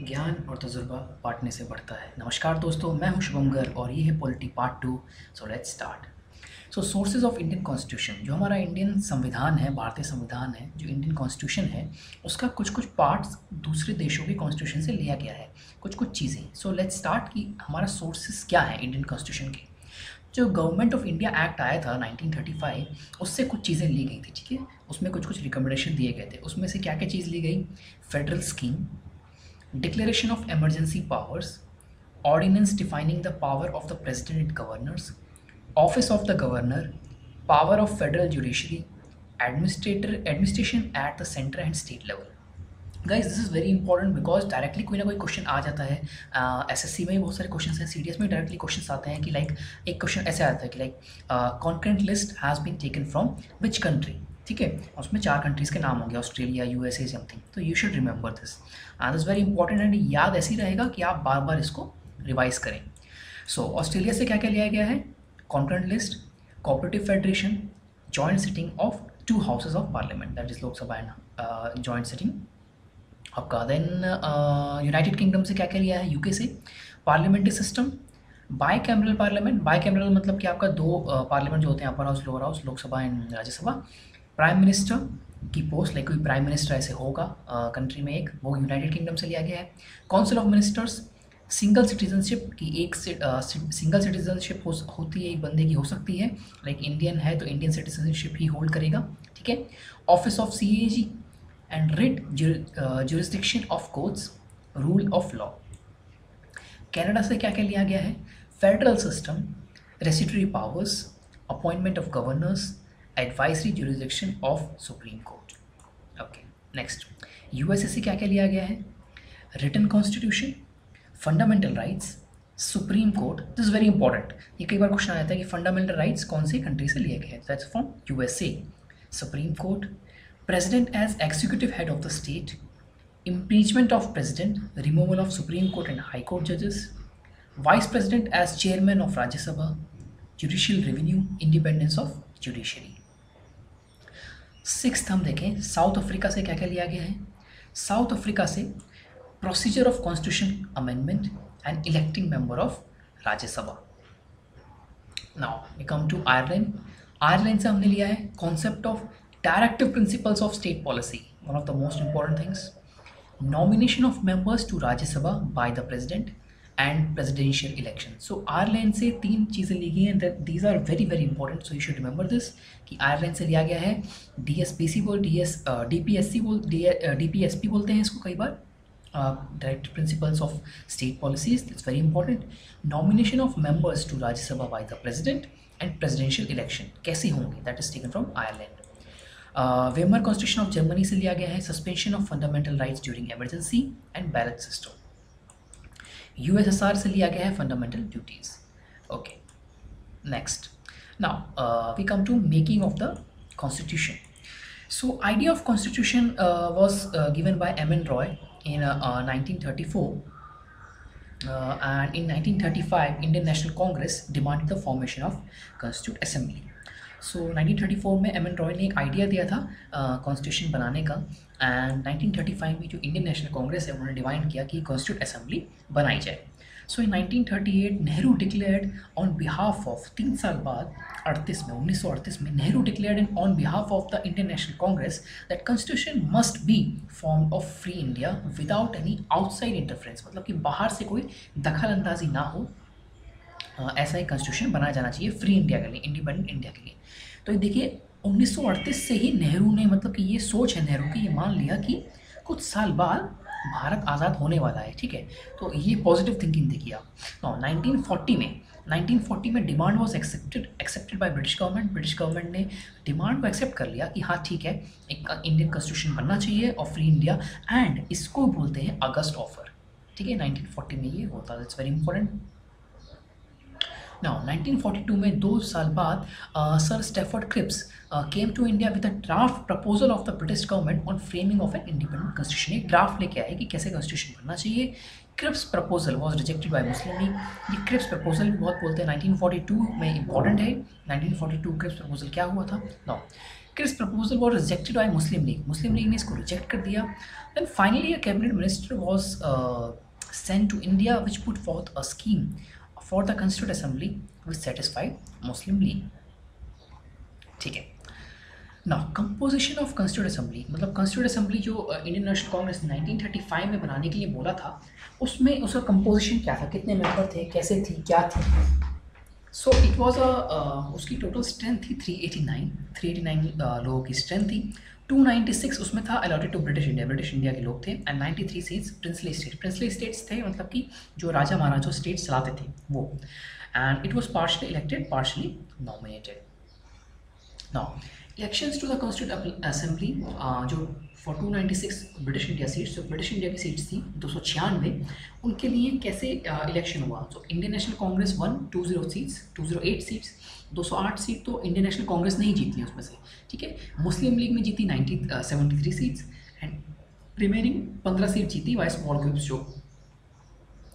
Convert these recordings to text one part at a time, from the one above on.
ज्ञान और तजुर्बा बांटने से बढ़ता है। नमस्कार दोस्तों, मैं हूं शुभम गर्ग और ये है polity part 2। So let's start. So sources of Indian constitution, जो हमारा इंडियन संविधान है, भारतीय संविधान है, जो इंडियन कॉन्स्टिट्यूशन है, उसका कुछ कुछ पार्ट्स दूसरे देशों के कॉन्स्टिट्यूशन से लिया गया है, कुछ कुछ चीज़ें। सो लेट्स स्टार्ट कि हमारा सोर्सेज क्या है इंडियन कॉन्स्टिट्यूशन के। जो गवर्नमेंट ऑफ इंडिया एक्ट आया था 1935, उससे कुछ चीज़ें ली गई थी, ठीक है। उसमें कुछ कुछ रिकमेंडेशन दिए गए थे। उसमें से क्या क्या चीज़ ली गई? Federal scheme, declaration of emergency powers, ordinance defining the power of the president and governors, office of the governor, power of federal judiciary, administration at the center and state level. Guys this is very important because directly कोई ना कोई question आ जाता है। SSC में भी बहुत सारे question हैं, सीडीएस में डायरेक्टली क्वेश्चन आते हैं कि लाइक एक क्वेश्चन ऐसे आता है कि like concurrent list has been taken from which country, ठीक है। उसमें 4 कंट्रीज़ के नाम होंगे, ऑस्ट्रेलिया, यूएसए, समथिंग। तो you should remember this and is very important and याद ऐसे ही रहेगा कि आप बार बार इसको रिवाइज करें। सो ऑस्ट्रेलिया से क्या क्या लिया गया है? Concurrent list, cooperative federation, joint sitting of 2 houses of parliament, that is Lok Sabha and joint sitting आपका। देन यूनाइटेड किंगडम से क्या क्या लिया है? यूके से parliamentary system, by cameral parliament. By cameral मतलब कि आपका 2 पार्लियामेंट जो होते हैं, upper house, lower house, Lok Sabha and Rajya Sabha. Prime minister की पोस्ट, लाइक कोई प्राइम मिनिस्टर ऐसे होगा कंट्री में एक, वो यूनाइटेड किंगडम से लिया गया है। Council of ministers, single citizenship की एक सिंगल सिटीजनशिप होती है, एक बंदे की हो सकती है, लाइक इंडियन है तो इंडियन सिटीजनशिप ही होल्ड करेगा, ठीक है। Office of CAG and writ jurisdiction of courts, rule of law. Canada से क्या क्या लिया गया है? Federal system, residuary powers, appointment of governors, advisory jurisdiction of supreme court. Okay, next USA से क्या क्या लिया गया है? Written constitution, fundamental rights, supreme court. This is very important, ये कई बार क्वेश्चन आया था कि फंडामेंटल राइट्स कौन सी कंट्री से लिए गए हैं, that's from USA. Supreme court, President as executive head of the state, impeachment of president, removal of Supreme Court and High Court judges, Vice President as chairman of Rajya Sabha, judicial revenue, independence of judiciary. 6th हम देखें, south Africa से क्या क्या लिया गया है? South Africa से procedure of constitution amendment and electing member of Rajya Sabha. Now we come to Ireland. Ireland से हमने लिया है concept of Directive principles of state policy, one of the most important things. Nomination of members to Rajya Sabha by the president and presidential election. So Ireland से 3 चीज़ें ली गई हैं, these are very very important, so you should remember this कि Ireland से लिया गया है DSPC DPSP बोलते हैं इसको कई बार, Directive Principles of State Policies, that's very important. Nomination of members to Rajya Sabha by the president and presidential election कैसे होंगे, that is taken from Ireland. Weimar constitution of Germany से लिया गया है suspension of fundamental rights during emergency and ballot system. USSR से लिया गया है fundamental duties. Okay, next now we come to making of the constitution. So idea of constitution was given by M N. Roy in 1934 and in 1935 Indian National Congress demanded the formation of Constituent Assembly. सो 1934 में M.N.. Roy ने एक idea दिया था constitution बनाने का, and 1935 में जो Indian National Congress है उन्होंने डिमांड किया कि कॉन्स्टिट्यूट असेंबली बनाई जाए। सो इन 1938 Nehru declared on behalf of, 3 साल बाद 1938 में Nehru declared on behalf of the Indian National Congress that constitution must be form of free India without any outside interference, मतलब कि बाहर से कोई दखल अंदाजी ना हो, ऐसा ही कॉन्स्टिट्यूशन बनाया जाना चाहिए फ्री इंडिया के लिए, इंडिपेंडेंट इंडिया के लिए। तो देखिए 1938 से ही नेहरू ने, मतलब कि ये सोच है नेहरू की, ये मान लिया कि कुछ साल बाद भारत आज़ाद होने वाला है, ठीक है। तो ये पॉजिटिव थिंकिंग देखिए आप। तो 1940 में demand was accepted by British government. British government ने डिमांड को एक्सेप्ट कर लिया कि हाँ ठीक है, एक इंडियन कॉन्स्टिट्यूशन बनना चाहिए और फ्री इंडिया, एंड इसको बोलते हैं अगस्त ऑफर, ठीक है। 1940 में ये होता है, इट्स वेरी इंपॉर्टेंट। Now, 1942 में 2 साल बाद sir Stafford Cripps came to India with a draft proposal of the British government on framing of an independent constitution. एक ड्राफ्ट लेके आए कि कैसे कॉन्स्टिट्यूशन बनना चाहिए। Cripps proposal was rejected by Muslim League. ये क्रिप्स प्रपोजल भी बहुत बोलते हैं, 1942 में इंपॉर्टेंट है। 1942 क्रिप्स प्रपोजल क्या हुआ था? Now This proposal was rejected by Muslim League. Muslim League ने इसको reject कर दिया. Then finally a cabinet minister was sent to India which put forth a scheme for the Constituent Assembly which satisfied Muslim League. ठीक है. Now composition of Constituent Assembly, मतलब Constituent Assembly जो Indian National Congress 1935 में बनाने के लिए बोला था, उसमें उसका कंपोजिशन क्या था, कितने मेंबर थे, कैसे थी, क्या थी. सो इट वॉज उसकी टोटल स्ट्रेंथ थी 389 लोगों की स्ट्रेंथ थी. 296 उसमें था अलॉटेड टू ब्रिटिश इंडिया के लोग थे. एंड 93 सीट्स प्रिंसली स्टेट्स थे, मतलब कि जो राजा महाराजा स्टेट्स चलाते थे वो. And it was partially elected, partially nominated. Now elections to the constituent assembly जो फॉर 296 ब्रिटिश इंडिया सीट्स, जो ब्रिटिश इंडिया की सीट्स थी 296, उनके लिए कैसे इलेक्शन हुआ. तो इंडियन नेशनल कांग्रेस 208 सीट्स, 208 सीट तो इंडियन नेशनल कांग्रेस ने ही जीत ली उसमें से. ठीक है. मुस्लिम लीग ने जीती 73 सीट्स एंड रिमेनिंग 15 सीट जीती बाय स्मॉल ग्रुप्स, जो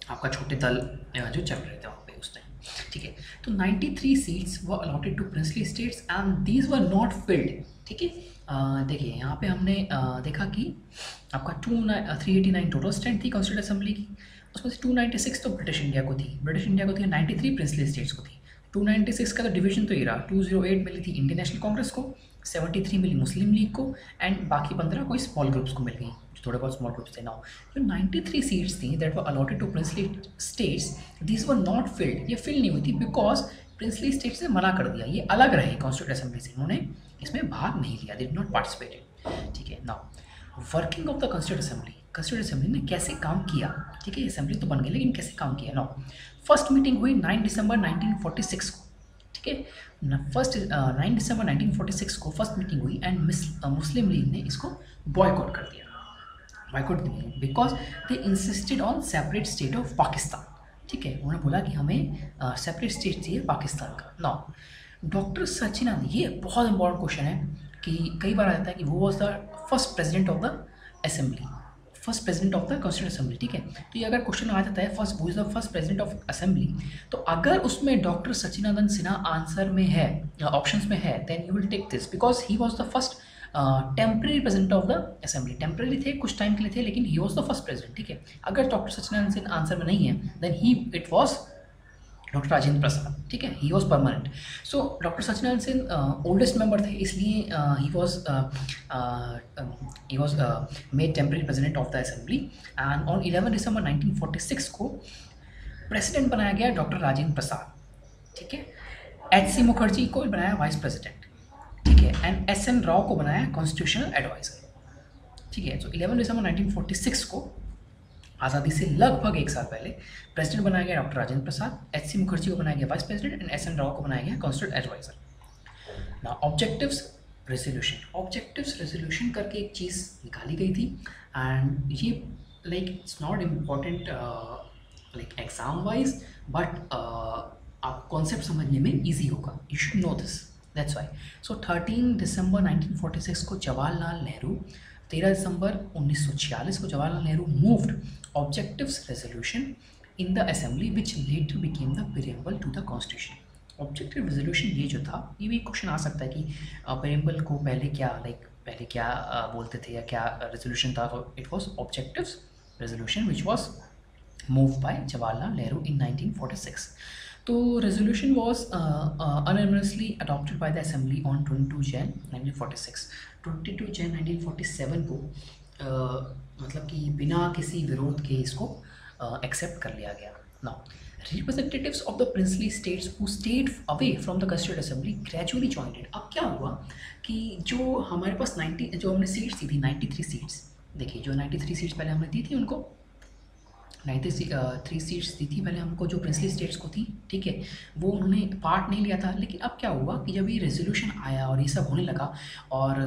आपका छोटे दल जो चल रहे थे वहाँ पे उस टाइम. ठीक है. तो 93 seats were allotted to princely states and these were not filled. ठीक है. देखिए यहाँ पे हमने देखा कि आपका 389 टोटल स्ट्रेंथ थी कॉन्स्टिट्यूंट असेंबली की, उसमें से 296 तो ब्रिटिश इंडिया को थी, 93 प्रिंसली स्टेट्स को थी. 296 का तो डिवीजन तो ये रहा, 208 मिली थी इंडियन नेशनल कांग्रेस को, 73 मिली मुस्लिम लीग को एंड बाकी 15 कोई स्मॉल ग्रुप्स को मिल गई, जो थोड़े बहुत स्मॉल ग्रुप्स थे. नाउ जो 93 सीट्स थी that were allotted to princely states, these were not filled. ये फिल नहीं हुई थी बिकॉज प्रिंसली स्टेट्स ने मना कर दिया, ये अलग रहे कॉन्स्टिट्यूंट असेंबली से, उन्होंने इसमें भाग नहीं लिया, दे डिड नॉट पार्टिसिपेटेड. ठीक है. Now working of the constituent assembly ने कैसे काम किया. ठीक है. असेंबली तो बन गई लेकिन कैसे काम किया. नाउ फर्स्ट मीटिंग हुई 9 दिसंबर 1946 को. ठीक है. 9 दिसंबर 1946 को फर्स्ट मीटिंग हुई एंड मुस्लिम लीग ने इसको बॉयकॉट कर दिया. Because they insisted on separate state of Pakistan. ठीक है. उन्होंने बोला कि हमें सेपरेट स्टेट चाहिए पाकिस्तान का. नाउ डॉक्टर सचिदानंद, ये बहुत इंपॉर्टेंट क्वेश्चन है कि कई बार आ जाता है कि वो was the first president of the assembly, first president of the constituent assembly. ठीक है. तो ये अगर क्वेश्चन आ जाता है first who is the first president of assembly, तो अगर उसमें डॉक्टर सचिदानंद सिन्हा आंसर में है, ऑप्शंस में है, then you will take this because he was the first temporary president of the assembly. Temporary थे, कुछ टाइम के लिए थे, लेकिन he was the first president. ठीक है. अगर डॉक्टर सचिदानंद सिन्हा आंसर में नहीं है then it was doctor Rajendra Prasad. ठीक है. He was permanent. So doctor Sachidanand Singh oldest member थे, इसलिए he was made temporary president of the assembly. And on 11 December 1946 को प्रेसिडेंट बनाया गया डॉक्टर राजेंद्र प्रसाद. ठीक है. HC मुखर्जी को बनाया वाइस प्रेसिडेंट. ठीक है. एंड SN राव को बनाया कॉन्स्टिट्यूशनल एडवाइजर. ठीक है. तो 11 दिसंबर 1946 को आज़ादी से लगभग एक साल पहले प्रेसिडेंट बनाया गया डॉक्टर राजेंद्र प्रसाद, HC मुखर्जी को बनाया गया vice president and SN Rao को बनाया गया constitutional adviser. Now objectives resolution करके एक चीज़ निकाली गई थी एंड ये like it's not important like exam wise, but आप कॉन्सेप्ट समझने में ईजी होगा. You should know this, that's why. So 13 December 1946 को जवाहरलाल नेहरू, 13 दिसंबर 1946 को Jawaharlal Nehru moved objectives resolution in the assembly which later became the preamble to the constitution. Objective resolution ये जो था, ये भी क्वेश्चन आ सकता है कि प्रीएम्बल को पहले क्या बोलते थे या क्या रेजोल्यूशन था. तो it was objectives resolution which was move by Jawaharlal Nehru in 1946. तो resolution was unanimously adopted by the assembly on 22 Jan 1946. 22 Jan 1947 को मतलब कि बिना किसी विरोध के इसको एक्सेप्ट कर लिया गया. Now representatives of the princely states who stayed away from the constituent assembly gradually joined it. अब क्या हुआ कि जो हमारे पास जो हमने सीट्स दी थी 93 सीट्स, देखिए जो 93 सीट्स पहले हमने दी थी उनको 93 सीट्स दी थी पहले हमको जो प्रिंसली स्टेट्स को थी. ठीक है. वो उन्होंने पार्ट नहीं लिया था. लेकिन अब क्या हुआ कि जब ये रेजोल्यूशन आया और ये सब होने लगा और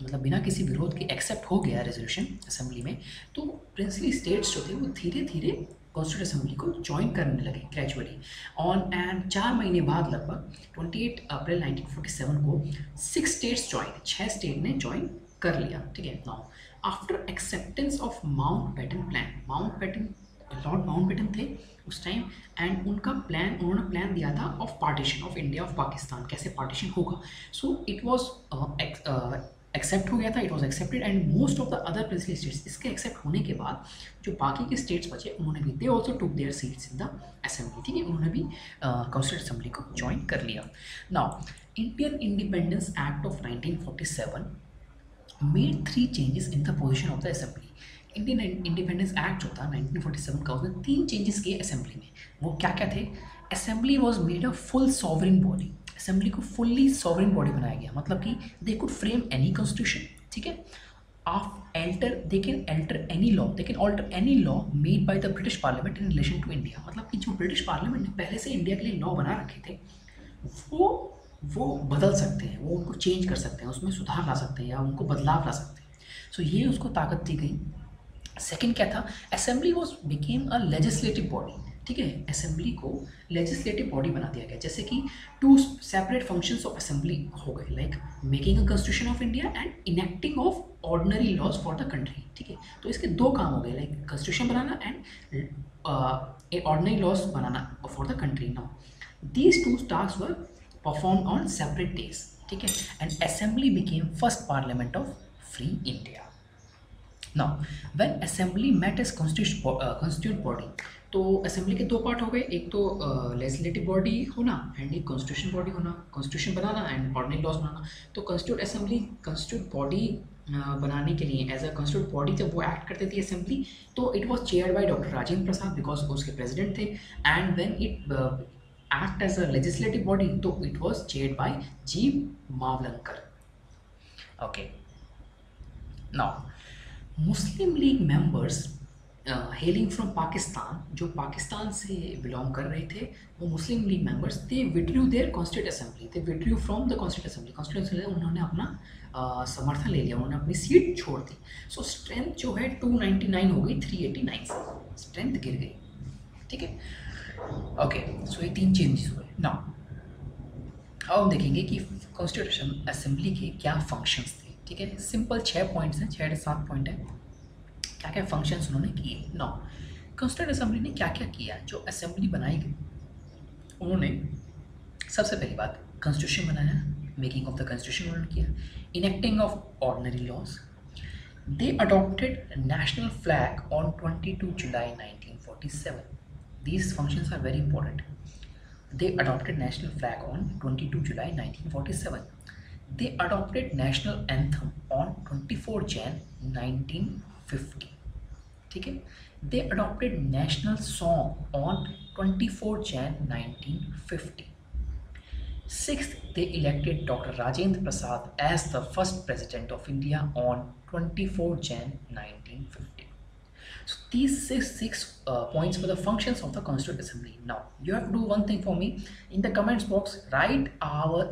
मतलब बिना किसी विरोध के एक्सेप्ट हो गया रेजोल्यूशन असेंबली में, तो प्रिंसली स्टेट्स जो थे वो धीरे धीरे कॉन्स्टिट्यूंट असेंबली को ज्वाइन करने लगे ग्रेजुअली. ऑन एंड 4 महीने बाद लगभग 28 अप्रैल 1947 को 6 स्टेट्स ज्वाइन, 6 स्टेट ने ज्वाइन कर लिया. ठीक है. Now after acceptance of Mountbatten plan, Mountbatten Lord Mountbatten थे उस टाइम, एंड उन्होंने प्लान दिया था of partition of India of Pakistan, कैसे पार्टीशन होगा। सो इट वॉज एक्सेप्ट हो गया था, it was accepted, and most of the other princely states, इसके एक्सेप्ट होने के बाद जो बाकी के स्टेट्स बचे उन्होंने भी they also took there seats in the assembly, ठीक है, उन्होंने भी कॉन्स्टिट्यूंट असेंबली को ज्वाइन कर लिया। Now Indian independence act of 1947 made 3 changes in the position of the assembly. Indian independence act जो था 1947 का, उसने 3 चेंजेस किए असेंबली में। वो क्या क्या थे? Assembly was made a full sovereign body, assembly को फुल्ली सॉवरिन बॉडी बनाया गया, मतलब कि they could frame any constitution, ठीक है, they can alter any law made by the British parliament in relation to India. मतलब कि जो ब्रिटिश पार्लियामेंट ने पहले से इंडिया के लिए लॉ बना रखे थे वो बदल सकते हैं, वो उनको चेंज कर सकते हैं, उसमें सुधार ला सकते हैं या उनको बदलाव ला सकते हैं। सो ये उसको ताकत दी गई। सेकंड क्या था? Assembly was became a legislative body, ठीक है, असेंबली को लेजिस्लेटिव बॉडी बना दिया गया, जैसे कि 2 सेपरेट फंक्शंस ऑफ असेंबली हो गए, like making a constitution of India and enacting of ordinary laws for the country, ठीक है। तो इसके 2 काम हो गए, लाइक कॉन्स्टिट्यूशन बनाना एंड ऑर्डिनरी लॉज बनाना for the country. Now these 2 task were performed on separate days, ठीक है, and assembly became first parliament of free India. Now when assembly met as constituent body, तो assembly के 2 part हो गए, एक तो legislative body होना एंड एक कॉन्स्टिट्यूशन बॉडी होना, कॉन्स्टिट्यूशन बनाना एंड ऑर्डिनरी लॉज बनाना। तो कॉन्स्टिट्यूट असेंबली कॉन्स्टिट्यूट बॉडी बनाने के लिए एज अ कॉन्स्टिट्यूट बॉडी जब वो एक्ट करती थी असेंबली, तो it was chaired by doctor Rajendra Prasad because उसके प्रेसिडेंट थे, and when it act as a legislative body, so it was chaired by G. Mavlankar. Okay. Now, Muslim League members hailing from Pakistan, जो पाकिस्तान से belong कर रहे थे, वो Muslim League members, they withdrew their constituent assembly, they withdrew from the constituent assembly, constituent assembly उन्होंने अपना समर्थन ले लिया, उन्होंने अपनी सीट छोड़ दी। सो स्ट्रेंथ जो है 299 हो गई 389 से, स्ट्रेंथ गिर गई, ठीक है। ओके, सो ये 3 चेंजेस हुए। नाउ अब हम देखेंगे कि कॉन्स्टिट्यूशन असेंबली के क्या फंक्शंस थे, ठीक है। सिंपल 6 पॉइंट्स हैं, 6 से 7 पॉइंट हैं, क्या क्या फंक्शंस उन्होंने किए। नाउ कॉन्स्टिट्यूशन असेंबली ने क्या क्या किया? जो असेंबली बनाई गई, उन्होंने सबसे पहली बात कॉन्स्टिट्यूशन बनाया, मेकिंग ऑफ द कॉन्स्टिट्यूशन उन्होंने किया, enacting of ordinary laws, they adopted national flag on 22 July 1947। These functions are very important. They adopted national flag on 22 July 1947. They adopted national anthem on 24 Jan 1950. ठीक है? They adopted national song on 24 Jan 1950. Sixth, they elected Dr. Rajendra Prasad as the first president of India on 24 Jan 1950. So these six points were the functions of the Constituent Assembly. Now you have to do one thing for me. In the comments box, write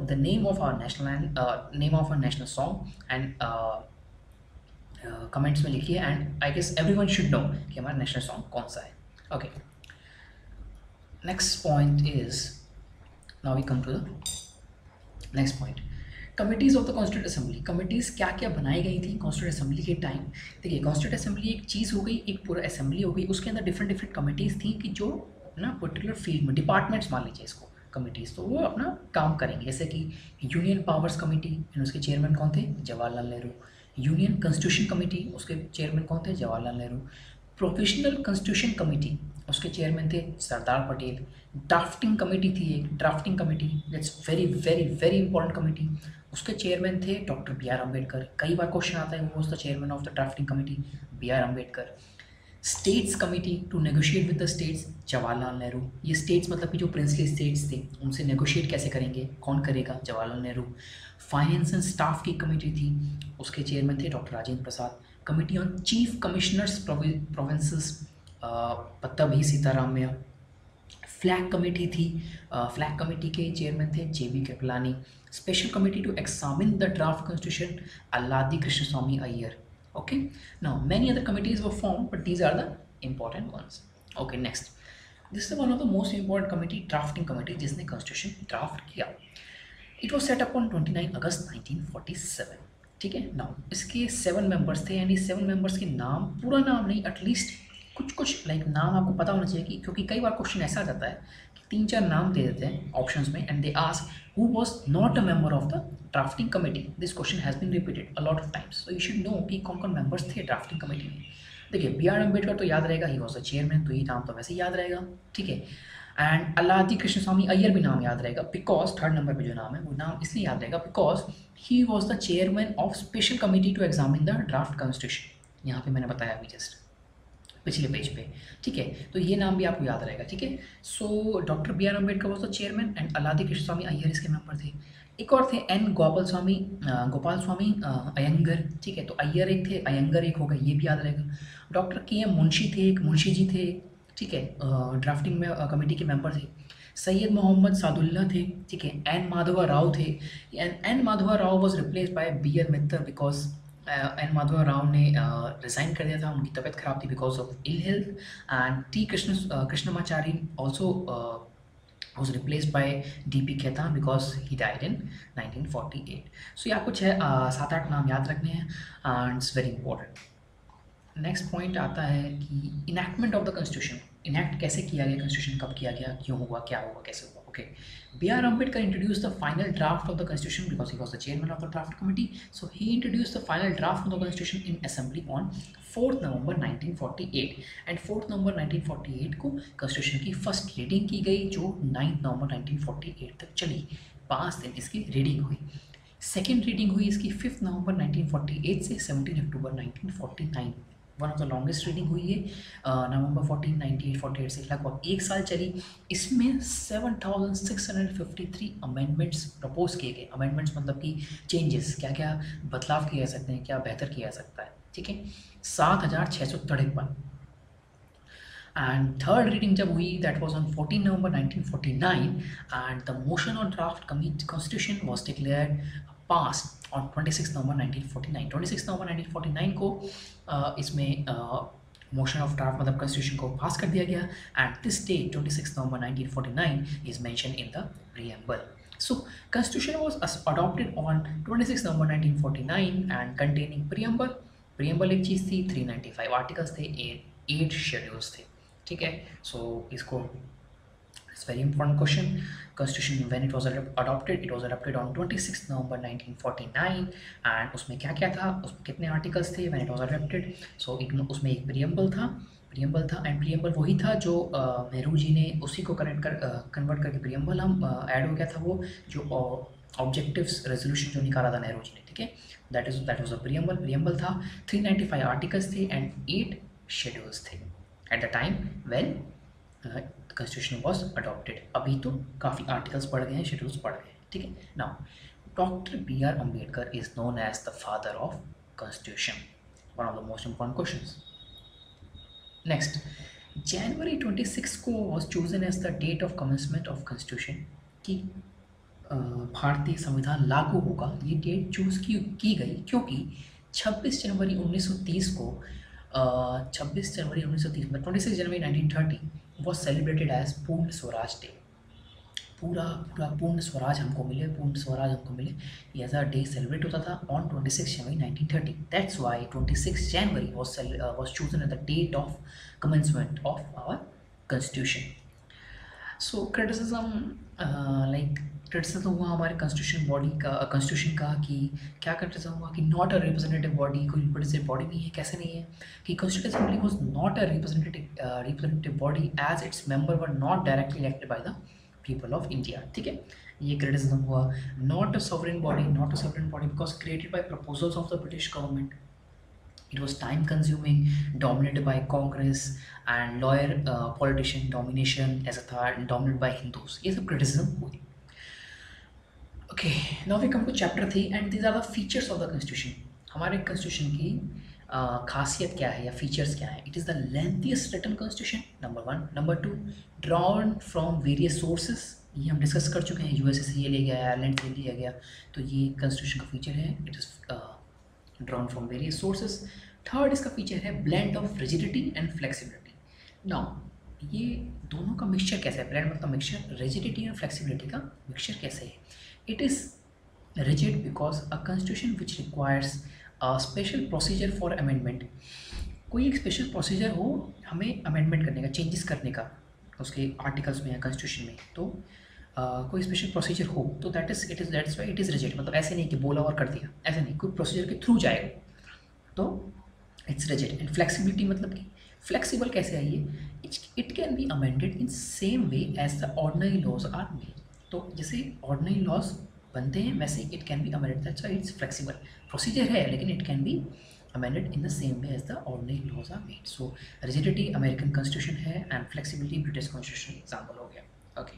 the name of our national song and comments में लिखिए, and I guess everyone should know कि हमारा national song कौन सा है. Okay. Next point is, now we come to the next point. Committees of the constitute assembly, committees क्या क्या बनाई गई थी कॉन्स्टिट्यूट असेंबली के टाइम। देखिए, कॉन्स्टिट्यूट असेंबली एक चीज़ हो गई, एक पूरा असेंबली हो गई, उसके अंदर डिफरेंट कमिटीज़ थी कि जो ना पर्टिकुलर फील्ड में, डिपार्टमेंट्स मान लीजिए इसको कमिटीज़, तो वो अपना काम करेंगे। जैसे कि यूनियन पावर्स कमेटी, उसके चेयरमैन कौन थे? Jawaharlal Nehru. Union constitution committee, उसके चेयरमैन कौन थे? Jawaharlal Nehru. Professional constitution committee, उसके चेयरमैन थे सरदार पटेल। ड्राफ्टिंग कमेटी थी एक, drafting committee, that's very very very important committee, उसके चेयरमैन थे डॉक्टर बी आर अम्बेडकर। कई बार क्वेश्चन आता है, वो was the chairman of the drafting committee, B R Ambedkar. States committee to negotiate with the states, Jawaharlal Nehru. ये स्टेट्स मतलब कि जो प्रिंसली स्टेट्स थे, उनसे नेगोशिएट कैसे करेंगे, कौन करेगा? Jawaharlal Nehru. Finance and staff की कमेटी थी, उसके चेयरमैन थे doctor Rajendra Prasad. Committee on chief commissioners provinces, Pattabhi Sitaramayya. Flag committee थी, फ्लैग कमेटी के चेयरमैन थे J B Kripalani. Special committee to examine the draft constitution, Alladi Krishnaswami Ayyar. Okay, now many other committees were form, but these are the important ones. Okay, next, this is one of the most important committee, drafting committee, जिसने constitution draft किया। It was set up on 29 अगस्त 1947। ठीक है, now इसके 7 members थे, and ये 7 members के नाम, पूरा नाम नहीं, एटलीस्ट कुछ कुछ लाइक नाम आपको पता होना चाहिए, कि क्योंकि कई बार क्वेश्चन ऐसा आ जाता है कि 3-4 नाम दे देते हैं ऑप्शंस में and they ask who was not a member of the drafting committee. This question has been repeated a lot of times, so you should know कि कौन कौन मेंबर्स थे ड्राफ्टिंग कमेटी में। देखिए बी आर अम्बेडकर तो याद रहेगा, ही वॉज द चेयरमैन, तो ये नाम तो वैसे ही याद रहेगा, ठीक है। एंड अल्लादी कृष्ण स्वामी अय्यर भी नाम याद रहेगा, बिकॉज थर्ड नंबर पे जो नाम है वो नाम इसलिए याद रहेगा because he was the chairman of special committee to examine the draft constitution. यहाँ पे मैंने बताया अभी जस्ट पिछले पेज पे, ठीक है। तो ये नाम भी आपको याद रहेगा, ठीक है। So doctor B R Ambedkar was the chairman and Alladi Krishnaswami Ayyar इसके मेंबर थे। एक और थे एन गोपाल स्वामी अयंगर, ठीक है। तो अय्यर एक थे, अयंगर एक हो गए, ये भी याद रहेगा। डॉक्टर के एम मुंशी थे, एक मुंशी जी थे, ठीक है, ड्राफ्टिंग में कमेटी के मेंबर थे। सैयद मोहम्मद सादुल्ला थे, ठीक है। एन माधवा राव थे, N Madhava Rao was replace by B R Mittar because N Madhava Rao ने रिज़ाइन कर दिया था, उनकी तबीयत खराब थी because of ill health. And T Krishnamachari also was replaced by D.P. Khaitan because he died in 1948. So ये आपको 7-8 नाम याद रखने हैं and it's very important. Next point आता है कि enactment of the constitution, enact कैसे किया गया, कॉन्स्टिट्यूशन कब किया गया, क्यों हुआ, क्या हुआ, कैसे हुआ। Okay, B R Ambedkar introduce the final draft of the constitution because he was the chairman of the draft committee. So he introduce the final draft of the constitution in assembly on 4 November 1948 and 4 November 1948 को constitution की first reading की गई जो 9 नवंबर 1948 तक चली, 5 दिन इसकी reading हुई। सेकेंड रीडिंग हुई इसकी 5 नवंबर 1948 से 17 अक्टूबर 1949, one of the longest reading हुई है। नवंबर 14, 1948 से लगभग 1 साल चली। इसमें 7653 अमेंडमेंट्स प्रपोज किए गए। अमेंडमेंट्स मतलब कि चेंजेस, क्या क्या बदलाव किए जा सकते हैं, क्या बेहतर किया जा सकता है, ठीक है। 7653 एंड थर्ड रीडिंग जब हुई that was on 14 November 1949 and the motion on draft constitution was declared pass on 26 November 1949। 26 November 1949 को इसमें मोशन ऑफ ड्राफ्ट मतलब कॉन्स्टिट्यूशन को पास कर दिया गया and this date 26 November 1949 is mention in the preamble. So constitution was adopted on 26 November 1949 and containing preamble। preamble एक चीज़ थी, 395 articles थे, 8 शेड्यूल्स थे, ठीक है। सो इसको it's very important question. Constitution when it was adopted on 26 November 1949 and उसमें क्या क्या था, उसमें कितने आर्टिकल्स थे व्हेन इट वाज अडॉप्टेड। सो उसमें एक प्रीएम्बल था एंड प्रीएम्बल वही था जो नेहरू जी ने उसी को कन्वर्ट करके प्रीएम्बल हम ऐड हो गया था, वो जो ऑब्जेक्टिव्स रेजोल्यूशन जो निकाला था नेहरू जी ने, ठीक है। दैट वाज अ प्रीएम्बल था। 395 आर्टिकल्स थे एंड 8 शेड्यूल्स थे at the time when constitution was adopted. अभी तो काफ़ी आर्टिकल्स बढ़ गए हैं, शेड्यूल्स बढ़ गए हैं, ठीक है। Now doctor B R Ambedkar is known as the father of constitution, one of the most important questions. Next, January 26 को was chosen as the date of commencement of constitution, कि भारतीय संविधान लागू होगा, ये डेट चूज़ की गई क्योंकि 26 जनवरी 1930 को 26 जनवरी 1930 में 26 जनवरी 1930 वॉज सेलिब्रेटेड एज पूर्ण स्वराज डे। पूरा पूर्ण स्वराज हमको मिले, ये एज अ डे सेलिब्रेट होता था on 26 January 1930। That's why 26 January was chosen as the date of commencement of our constitution. So criticism हुआ हमारे कॉन्स्टिट्यूशन का कि क्या क्रिटिसिज्म हुआ कि नॉट अ रिप्रेजेंटेटिव बॉडी, कोई रिप्रेजेंटेटिव बॉडी नहीं है। कैसे नहीं है कि constitution assembly was not a representative body as its member were not directly elected by the people of India, ठीक है। ये क्रिटिसिज्म हुआ। Not a sovereign body because created by proposals of the British government, it was time consuming, dominated by Congress and lawyer politician domination as a third, dominated by Hindus, ये सब criticism हुई। Okay, now we come to chapter 3 and these are the features of the constitution। हमारे constitution की खासियत क्या है या features क्या है। It is the lengthiest written constitution, number 1। Number 2, drawn from various sources, ये हम डिस्कस कर चुके हैं, यूएसए से ये ले गया, आयरलैंड से लिया गया, तो ये कॉन्स्टिट्यूशन का फीचर है, it is drawn from various sources. Third इसका फीचर है blend of rigidity and flexibility. Now ये दोनों का मिक्सचर कैसे है, ब्लेंड मतलब मिक्सचर, रिजिडिटी एंड फ्लेक्सिबिलिटी का मिक्सचर कैसे है। It is rigid because a constitution which requires a special procedure for amendment कोई एक स्पेशल प्रोसीजर हो हमें अमेंडमेंट करने का, चेंजेस करने का उसके आर्टिकल्स में या कॉन्स्टिट्यूशन में, तो कोई स्पेशल प्रोसीजर हो तो that's why it is reject. मतलब ऐसे नहीं कि बोला और कर दिया, ऐसे नहीं, कोई प्रोसीजर के थ्रू जाएगा तो इट्स रिजिड। एंड फ्लेक्सिबिलिटी मतलब कि फ्लेक्सिबल कैसे आई है, it can be amended in same way as the ordinary laws are made. तो जैसे ऑर्डिनरी लॉज बनते हैं वैसे it can be amended, that's why it's flexible. Procedure है लेकिन it can be amended in the same way as the ordinary laws are made. So rigidity American constitution है and flexibility British constitution example हो गया। Okay,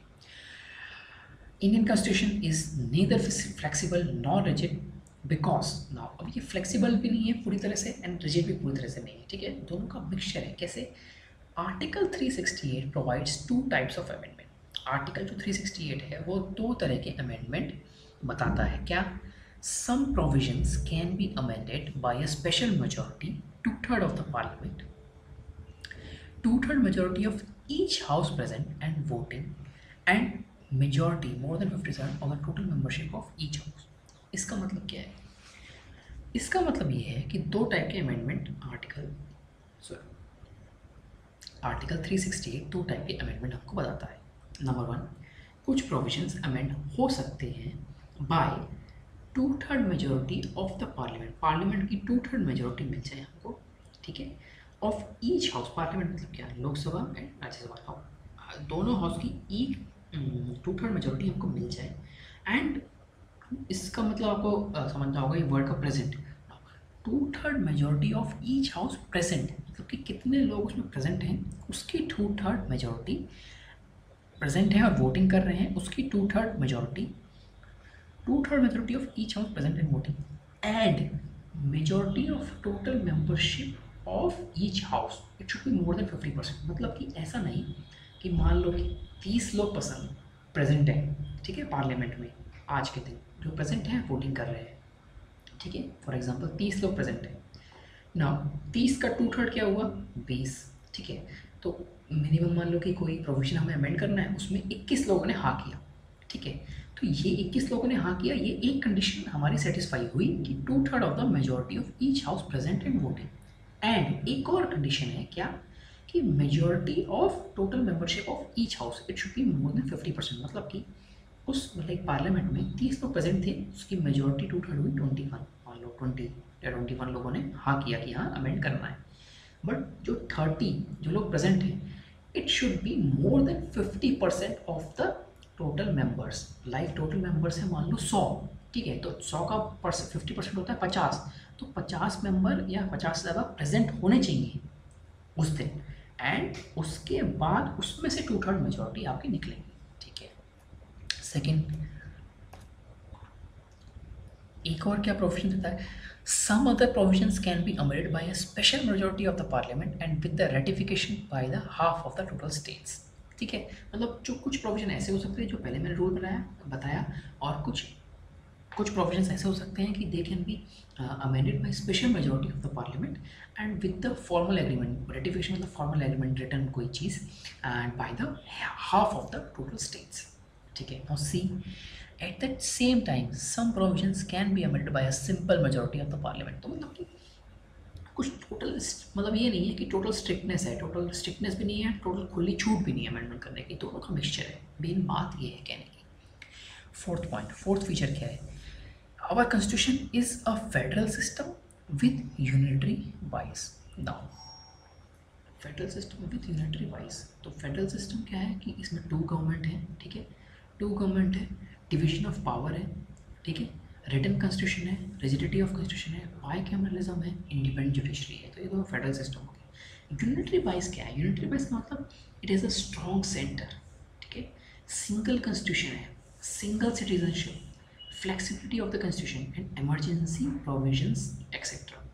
Indian constitution is neither flexible nor rigid because now, अब ये flexible भी नहीं है पूरी तरह से एंड रिजिड भी पूरी तरह से नहीं है, ठीक है, दोनों का मिक्सचर है। कैसे? Article 368 provides two types of amendment. Article जो 368 है वो दो तरह के अमेंडमेंट बताता है। क्या? Some provisions can be amended by a special majority, 2/3 of the parliament, 2/3 majority of each house present and voting, and majority more than 50% of the total membership of each house। इसका मतलब क्या है? इसका मतलब ये है कि दो टाइप के अमेंडमेंट आर्टिकल 368 दो टाइप के अमेंडमेंट हमको बताता है। नंबर 1, कुछ प्रोविजंस अमेंड हो सकते हैं by 2/3 majority of the parliament, parliament की 2/3 मेजोरिटी मिल जाए हमको, ठीक है, ऑफ ईच हाउस। पार्लियामेंट मतलब क्या? लोकसभा एंड राज्यसभा, दोनों हाउस की 2/3 मेजोरिटी हमको मिल जाए। एंड इसका मतलब आपको समझना होगा ये वर्ड का present, 2/3 majority of each house present, मतलब कि कितने लोग उसमें प्रेजेंट हैं उसकी 2/3 मेजोरिटी प्रेजेंट है और वोटिंग कर रहे हैं, उसकी 2/3 majority of each house present and voting, and majority of total membership of each house, it should be more than 50%। मतलब कि ऐसा नहीं कि मान लो कि 30 लोग पसंद प्रेजेंट हैं, ठीक है, पार्लियामेंट में आज के दिन जो प्रेजेंट हैं वोटिंग कर रहे हैं, ठीक है, फॉर एग्जांपल 30 लोग प्रेजेंट हैं ना, 30 का 2/3 क्या हुआ? 20, ठीक है। तो मिनिमम मान लो कि कोई प्रोविजन हमें अमेंड करना है, उसमें 21 लोगों ने हाँ किया, ठीक है, तो ये 21 लोगों ने हाँ किया, ये एक कंडीशन हमारी सेटिस्फाई हुई कि 2/3 of the majority of each house present and voting. And एक और कंडीशन है क्या? कि majority of total membership of each house, it should be more than 50%। मतलब कि उस मतलब पार्लियामेंट में 30 लोग प्रेजेंट थे, उसकी मेजोरिटी 2/3 हुई 21, मान लो 20 या 21 लोगों ने हाँ किया कि हाँ अमेंड करना है। बट जो 30 जो लोग प्रेजेंट हैं, it should be more than 50% of the total members. Like total members है मान लो 100, ठीक है, तो 100 का 50% होता है 50, तो 50 मेंबर या 50 से ज़्यादा प्रेजेंट होने चाहिए उस दिन, एंड उसके बाद उसमें से 2/3 मेजोरिटी आपकी निकलेगी, ठीक है। सेकेंड, एक और क्या प्रोविजन देता है? Some other provisions can be amended by a special majority of the parliament and with the ratification by the half of the total states, ठीक है। मतलब जो कुछ प्रोविजन ऐसे हो सकते हैं जो पहले मैंने रूल बताया, और कुछ प्रोविजंस ऐसे हो सकते हैं कि they can be amended by special majority of the parliament and with the formal agreement, ratification मतलब फॉर्मल एग्रीमेंट रिटर्न कोई चीज़, and by the half of the total states, ठीक है। Now see, at that same time some provisions can be amended by a simple majority of the parliament। तो मतलब कि कुछ total मतलब ये नहीं है कि टोटल स्ट्रिक्टनेस है, टोटल स्ट्रिक्टनेस भी नहीं है, टोटल खुली छूट भी नहीं है अमेंडमेंट करने की, दोनों का मिक्सचर है। मेन बात ये है कहने की। फोर्थ पॉइंट, फोर्थ फीचर क्या है? Our constitution is a federal system with unitary wise. Now federal system with unitary wise, तो फेडरल सिस्टम क्या है कि इसमें 2 गवर्नमेंट है, ठीक है, 2 गवर्नमेंट है, डिवीजन ऑफ पावर है, ठीक है, रिटन कॉन्स्टिट्यूशन है, रिजिडिटी ऑफ कॉन्स्टिट्यूशन है, बाइकैमरलिज्म है, इंडिपेंडेंट जुडिशरी है, तो ये दोनों फेडरल सिस्टम हो गया। यूनिटरी वाइज क्या है? यूनिटरी वाइज का मतलब it is a strong centre, ठीक है, सिंगल कॉन्स्टिट्यूशन है, single citizenship, flexibility of the constitution and emergency provisions etcetera.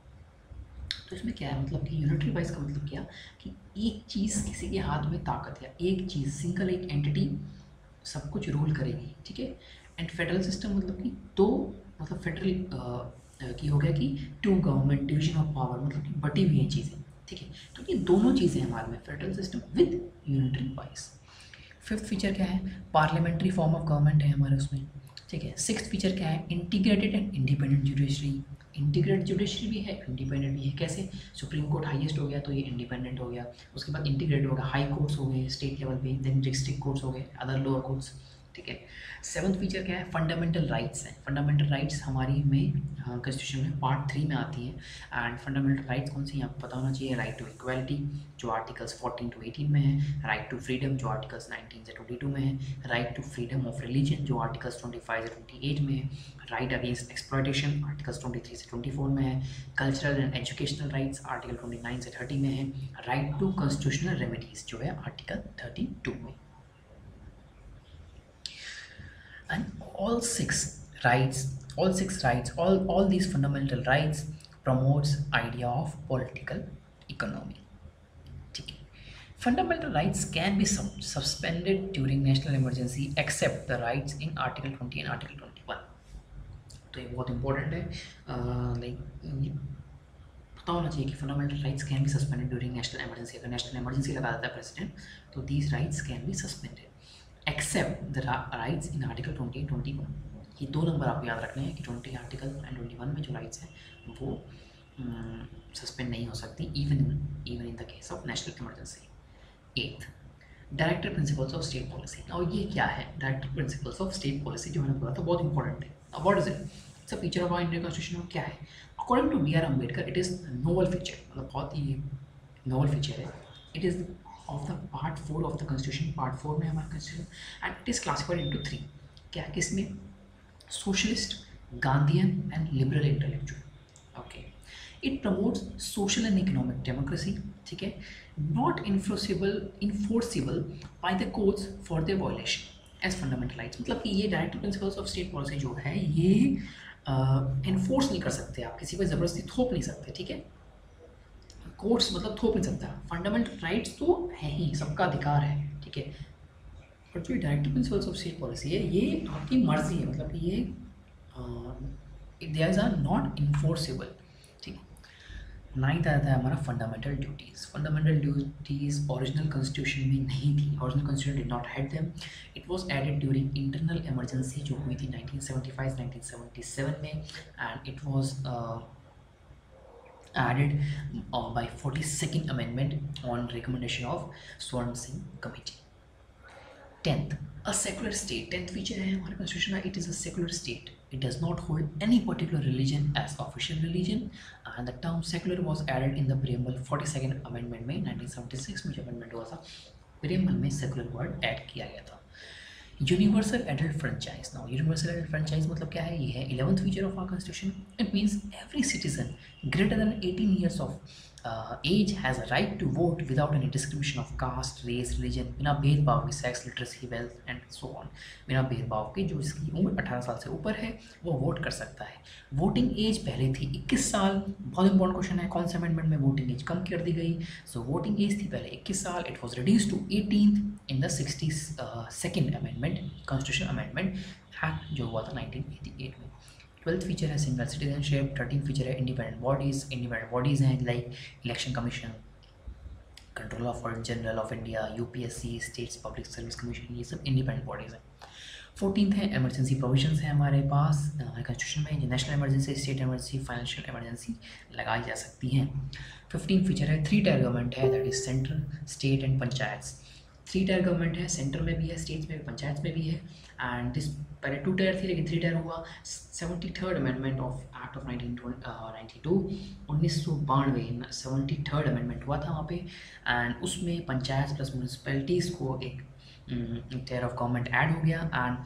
तो इसमें क्या है मतलब कि यूनिटरी वाइज का मतलब क्या कि एक चीज़ किसी के हाथ में ताकत है, एक चीज़ सिंगल एक एंटिटी सब कुछ रूल करेगी, ठीक है। एंड फेडरल सिस्टम मतलब कि दो मतलब फेडरल की हो गया कि 2 गवर्नमेंट, डिवीजन ऑफ पावर मतलब कि बटी हुई हैं चीज़ें, ठीक है। तो ये दोनों चीज़ें हमारे में federal system with unitary wise. Fifth feature क्या है? पार्लियामेंट्री फॉर्म ऑफ गवर्नमेंट है हमारे उसमें, ठीक है। सिक्स्थ फीचर क्या है? Integrated and independent judiciary, integrated judiciary भी है, इंडिपेंडेंट भी है। कैसे? सुप्रीम कोर्ट हाईएस्ट हो गया तो ये इंडिपेंडेंट हो गया, उसके बाद इंटीग्रेटेड हो गया, हाई कोर्ट्स हो गए स्टेट लेवल पे, देन डिस्ट्रिक्ट कोर्ट्स हो गए, अदर लोअर कोर्ट्स, ठीक है। सेवन्थ फीचर क्या है? फंडामेंटल राइट्स हैं। फंडामेंटल राइट्स हमारी में कॉन्स्टिट्यूशन में पार्ट 3 में आती है। एंड फंडामेंटल राइट्स कौन सी हैं आपको पता होना चाहिए। राइट टू इक्वालिटी जो आर्टिकल्स 14 to 18 में है, राइट टू फ्रीडम जो आर्टिकल्स 19 से 22 में है, right to freedom of religion जो आर्टिकल्स 25 से 28 में है, राइट अगेंस्ट एक्सप्लॉयटेशन आर्टिकल्स 23 से 24 में है, cultural and educational rights article 29 से 30 में है, राइट टू कॉन्स्टिट्यूशनल रेमेडीज जो है आर्टिकल 32 में। And all these fundamental rights promotes idea of political economy, ठीक है। Fundamental rights can be suspended during national emergency except the rights in Article 20 and Article 21। तो ये बहुत इंपॉर्टेंट है, like पता होना चाहिए कि fundamental rights can be suspended during national emergency. अगर नेशनल इमरजेंसी लगा देता है प्रेसिडेंट तो these rights can be suspended except the rights in article 20 and 21। ये दो नंबर आपको याद रखने हैं कि 20 आर्टिकल एंड 21 में जो राइट्स हैं वो सस्पेंड नहीं हो सकती even in the case of national emergency. Eighth, director principles of state policy. और ये क्या है director principles of state policy? जो मैंने बोला था बहुत इंपॉर्टेंट है। अब what is it? It's a feature of our Indian constitution. में क्या है? According to B.R. Ambedkar it is novel feature, मतलब बहुत ही नोवल फीचर है। It is of the part 4 of the constitution. Part 4 में हमारा constitution and it is classified into 3। क्या किसमें? Socialist, Gandhian and liberal intellectual. Okay, it promotes social and economic democracy, ठीक है, not enforceable by the courts for the violation as fundamental rights. मतलब कि ये directive principles of state policy जो है ये इन्फोर्स नहीं कर सकते, आप किसी पर ज़बरदस्ती थोप नहीं सकते, ठीक है। कोर्ट्स मतलब थोप नहीं सकता। फंडामेंटल राइट्स तो है ही, सबका अधिकार है, ठीक है। बट जो directive principles of state policy है ये आपकी मर्जी है, मतलब कि ये देयर्स आर नॉट इन्फोर्सेबल, ठीक है। नाइन्थ आता है हमारा fundamental duties. Fundamental duties original constitution में नहीं थी, original constitution did not had them. It was added during internal emergency जो हुई थी 1975-1977 में, and it was added by 42nd amendment on recommendation of Swarn Singh committee। 10th, a secular state। 10th feature है हमारे constitution में, it is a secular state। It does not hold any particular religion as official religion, and the term secular was added in the preamble 42nd amendment में 1976 में जो amendment हुआ था, preamble में secular word add किया गया था। Universal adult franchise. Now universal adult franchise मतलब क्या है? ये है 11th feature of our constitution. It means every citizen greater than 18 years of age has a right to vote without any discrimination of caste, race, religion, बिना भेदभाव के, sex, literacy, wealth and so on, बिना भेदभाव के जो इसकी उम्र 18 साल से ऊपर है वो वोट कर सकता है। वोटिंग एज पहले थी 21 साल। बहुत इंपॉर्टेंट क्वेश्चन है, कौन से अमेंडमेंट में वोटिंग एज कम कर दी गई? सो वोटिंग एज थी पहले 21 साल, it was reduce to 18 in the 62nd amendment, constitution amendment act जो हुआ था 1988 में। 12th फीचर है सिंगल सिटीजनशिप। 13th फीचर है इंडिपेंडेंट बॉडीज़। इंडिपेंडेंट बॉडीज़ हैं like election commission, control of general of India, UPSC, states public service commission, ये सब independent bodies हैं। 14th है इमरजेंसी प्रोविजंस है हमारे पास कॉन्स्टिट्यूशन में, जो national emergency, state emergency, financial emergency लगाई जा सकती हैं। 15th फीचर है 3 टायर गवर्नमेंट है, that is central, state and panchayat. 3 tyre government है, सेंटर में भी है, स्टेट्स में भी, पंचायत में भी है। एंड दिस पहले 2 टायर थी लेकिन 3 टायर हुआ। 73rd amendment of act of 1992 1992 73rd amendment हुआ था वहाँ पे, एंड उसमें पंचायत प्लस म्यूनसिपैलिटीज़ को एक टायर ऑफ गवर्नमेंट ऐड हो गया। एंड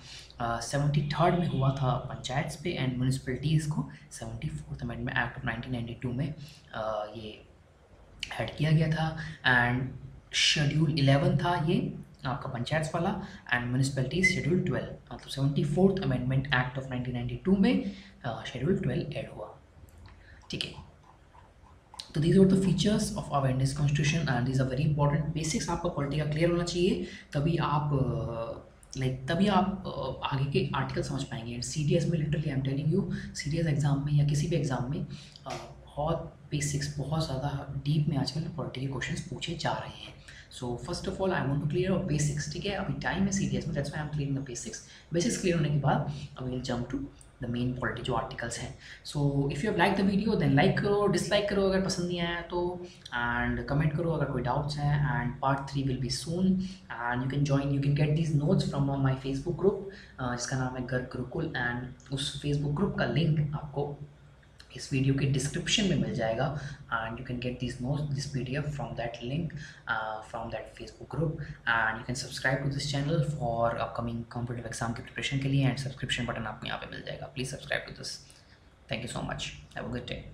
73rd में हुआ था पंचायत पे एंड म्यूनसिपैलिटीज़ को 74th अमेंडमेंट एक्ट ऑफ 1992 में ये ऐड किया गया था। एंड शेड्यूल 11 था ये आपका पंचायत वाला, एंड म्यूनसिपैलिटीज शेड्यूल 12, मतलब 74th अमेंडमेंट एक्ट ऑफ 1992 में शेड्यूल 12 ऐड हुआ, ठीक है। तो these are the features of our Indian constitution and these are very important. Basics आपका पॉलिटी का क्लियर होना चाहिए, तभी आप आगे के आर्टिकल समझ पाएंगे। CDS में literally I am telling you, CDS exam में या किसी भी एग्जाम में बहुत बेसिक्स, बहुत ज़्यादा डीप में आजकल पॉलिटी के क्वेश्चंस पूछे जा रहे हैं। So first of all I want to clear our basics, ठीक है। अभी टाइम है CDS में, that's why I am clearing the basics. Basics clear होने के बाद I will jump to the main polity जो आर्टिकल्स हैं। So if you have like the video then like करो, डिसलाइक करो अगर पसंद नहीं आया तो, एंड कमेंट करो अगर कोई डाउट्स हैं। And part 3 will be soon, and you can get these notes from my Facebook group जिसका नाम है गर्ग गुरुकुल, एंड उस फेसबुक ग्रुप का लिंक आपको इस वीडियो के डिस्क्रिप्शन में मिल जाएगा। And you can get this notes, this PDF from that link, from that Facebook group, and you can subscribe to this channel for upcoming competitive exam की preparation के लिए, एंड सब्सक्रिप्शन बटन आपको यहाँ पे मिल जाएगा। Please subscribe to this. Thank you so much, have a good day.